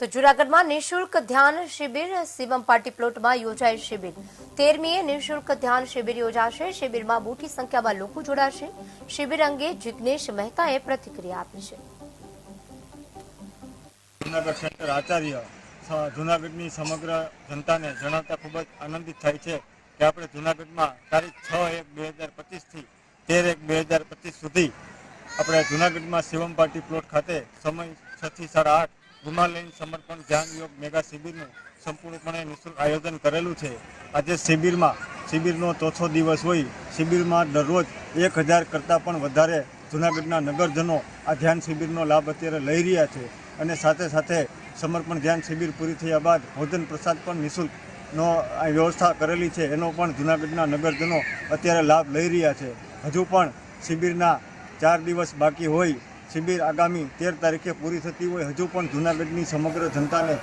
તો જૂનાગઢમાં નિઃશુલ્ક ધ્યાન શિબિર શિવમ પાર્ટી પ્લોટમાં યોજાઈ શિબિર 13મીએ નિઃશુલ્ક ધ્યાન શિબિર યોજાશે। શિબિરમાં મોટી સંખ્યામાં લોકો જોડાશે। શિબિર અંગે જિગ્નેશ મહેતાએ પ્રતિક્રિયા આપી છે। જૂનાગઢ સેન્ટર આચાર્ય જૂનાગઢની સમગ્ર જનતાને જણાવતા ખૂબ જ આનંદિત થાય છે કે આપણે જૂનાગઢમાં તારીખ 6/1/2025 થી 13/1/2025 સુધી આપણે જૂનાગઢમાં શિવમ પાર્ટી પ્લોટ ખાતે સમય 6 થી 8:30 ગુમાલયન સમર્પણ ધ્યાન યોગ મેગા શિબિરનું સંપૂર્ણપણે નિઃશુલ્ક આયોજન કરેલું છે। આજે શિબિરનો ચોથો દિવસ હોય। શિબિરમાં દરરોજ 1000 કરતાં પણ વધારે જૂનાગઢના નગરજનો આ ધ્યાન શિબિરનો લાભ અત્યારે લઈ રહ્યા છે અને સાથે સાથે સમર્પણ ધ્યાન શિબિર પૂરી થયા બાદ ભોજન પ્રસાદ પણ નિઃશુલ્કનો વ્યવસ્થા કરેલી છે। એનો પણ જૂનાગઢના નગરજનો અત્યારે લાભ લઈ રહ્યા છે। હજુ પણ શિબિરના 4 દિવસ બાકી હોય। શિબિર આગામી 13 તારીખે પૂરી થતી હોય। હજુ પણ જૂનાગઢની સમગ્ર જનતાને